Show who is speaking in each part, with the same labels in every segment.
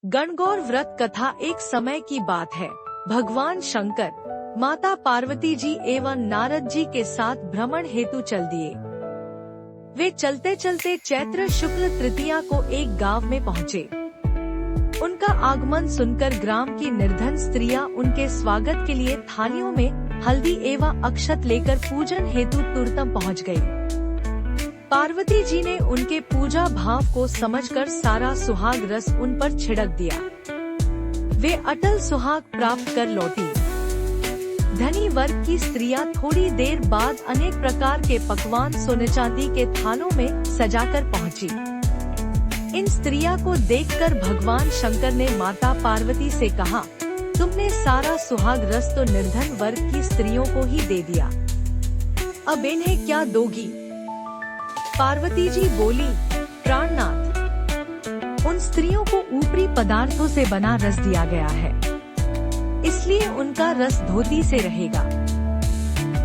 Speaker 1: गणगौर व्रत कथा। एक समय की बात है, भगवान शंकर माता पार्वती जी एवं नारद जी के साथ भ्रमण हेतु चल दिए। वे चलते चलते चैत्र शुक्ल तृतीया को एक गांव में पहुँचे। उनका आगमन सुनकर ग्राम की निर्धन स्त्रियां उनके स्वागत के लिए थालियों में हल्दी एवं अक्षत लेकर पूजन हेतु तुरतम पहुँच गयी। पार्वती जी ने उनके पूजा भाव को समझकर सारा सुहाग रस उन पर छिड़क दिया। वे अटल सुहाग प्राप्त कर लौटी। धनी वर्ग की स्त्रियां थोड़ी देर बाद अनेक प्रकार के पकवान सोने चांदी के थालों में सजाकर पहुंची। इन स्त्रियां को देखकर भगवान शंकर ने माता पार्वती से कहा, तुमने सारा सुहाग रस तो निर्धन वर्ग की स्त्रियों को ही दे दिया, अब इन्हें क्या दोगी? पार्वती जी बोली, प्राणनाथ, उन स्त्रियों को ऊपरी पदार्थों से बना रस दिया गया है, इसलिए उनका रस धोती से रहेगा।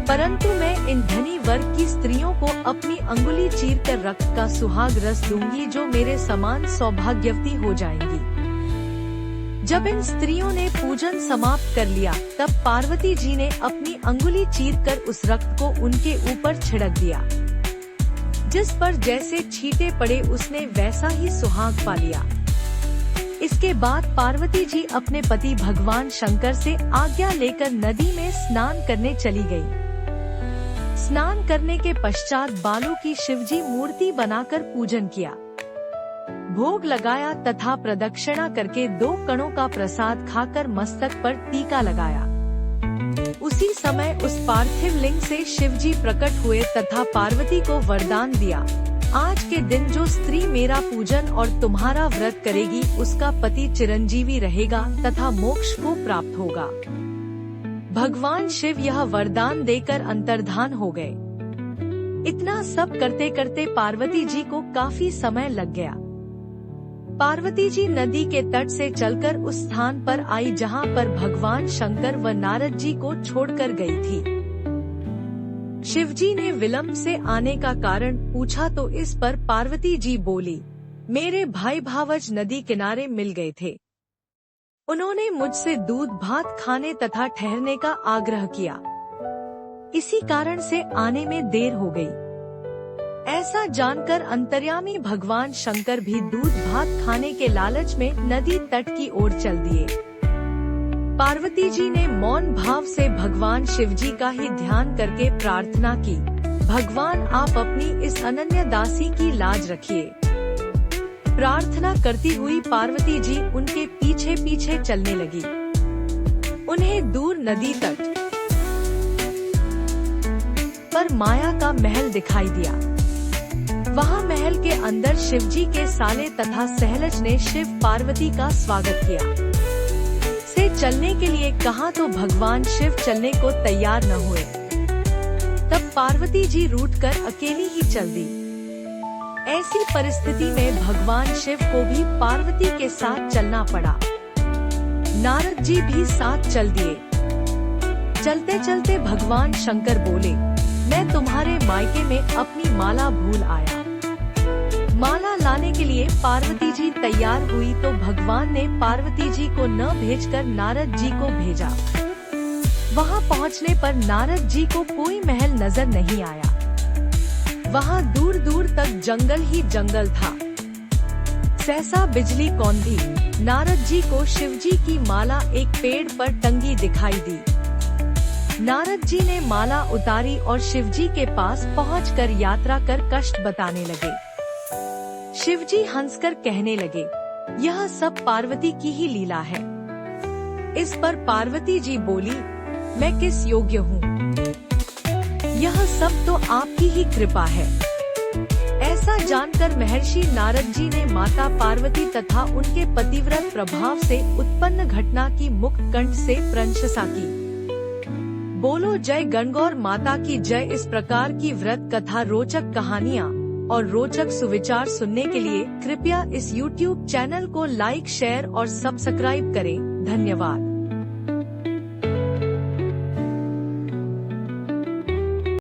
Speaker 1: परंतु मैं इन धनी वर्ग की स्त्रियों को अपनी अंगुली चीरकर रक्त का सुहाग रस दूंगी, जो मेरे समान सौभाग्यवती हो जाएंगी। जब इन स्त्रियों ने पूजन समाप्त कर लिया, तब पार्वती जी ने अपनी अंगुली चीरकर उस रक्त को उनके ऊपर छिड़क दिया। जिस पर जैसे छींटे पड़े उसने वैसा ही सुहाग पा लिया। इसके बाद पार्वती जी अपने पति भगवान शंकर से आज्ञा लेकर नदी में स्नान करने चली गई। स्नान करने के पश्चात बालू की शिवजी मूर्ति बनाकर पूजन किया, भोग लगाया तथा प्रदक्षिणा करके 2 कणों का प्रसाद खाकर मस्तक पर टीका लगाया। उसी समय उस पार्थिव लिंग से शिवजी प्रकट हुए तथा पार्वती को वरदान दिया, आज के दिन जो स्त्री मेरा पूजन और तुम्हारा व्रत करेगी उसका पति चिरंजीवी रहेगा तथा मोक्ष को प्राप्त होगा। भगवान शिव यह वरदान देकर अंतर्धान हो गए। इतना सब करते करते पार्वती जी को काफी समय लग गया। पार्वती जी नदी के तट से चलकर उस स्थान पर आई जहां पर भगवान शंकर व नारद जी को छोड़कर गई थी। शिवजी ने विलंब से आने का कारण पूछा तो इस पर पार्वती जी बोली, मेरे भाई भावज नदी किनारे मिल गए थे। उन्होंने मुझसे दूध भात खाने तथा ठहरने का आग्रह किया, इसी कारण से आने में देर हो गई। ऐसा जानकर अंतर्यामी भगवान शंकर भी दूध भात खाने के लालच में नदी तट की ओर चल दिए। पार्वती जी ने मौन भाव से भगवान शिवजी का ही ध्यान करके प्रार्थना की, भगवान आप अपनी इस अनन्य दासी की लाज रखिए। प्रार्थना करती हुई पार्वती जी उनके पीछे पीछे चलने लगी। उन्हें दूर नदी तट पर माया का महल दिखाई दिया। वहाँ महल के अंदर शिवजी के साले तथा सहलज ने शिव पार्वती का स्वागत किया। से चलने के लिए कहा तो भगवान शिव चलने को तैयार न हुए। तब पार्वती जी रूठकर अकेली ही चल दी। ऐसी परिस्थिति में भगवान शिव को भी पार्वती के साथ चलना पड़ा। नारद जी भी साथ चल दिए। चलते चलते भगवान शंकर बोले, मैं तुम्हारे मायके में अपनी माला भूल आया। माला लाने के लिए पार्वती जी तैयार हुई तो भगवान ने पार्वती जी को न भेजकर नारद जी को भेजा। वहां पहुंचने पर नारद जी को कोई महल नजर नहीं आया। वहां दूर दूर तक जंगल ही जंगल था। सहसा बिजली कौंधी। नारद जी को शिवजी की माला एक पेड़ पर टंगी दिखाई दी। नारद जी ने माला उतारी और शिवजी के पास पहुंचकर यात्रा कर कष्ट बताने लगे। शिवजी हंसकर कहने लगे, यह सब पार्वती की ही लीला है। इस पर पार्वती जी बोली, मैं किस योग्य हूँ? यह सब तो आपकी ही कृपा है। ऐसा जानकर महर्षि नारद जी ने माता पार्वती तथा उनके पतिव्रत प्रभाव से उत्पन्न घटना की मुक्त कंठ से प्रशंसा की। बोलो जय गणगौर माता की जय। इस प्रकार की व्रत कथा, रोचक कहानियाँ और रोचक सुविचार सुनने के लिए कृपया इस YouTube चैनल को लाइक, शेयर और सब्सक्राइब करें। धन्यवाद।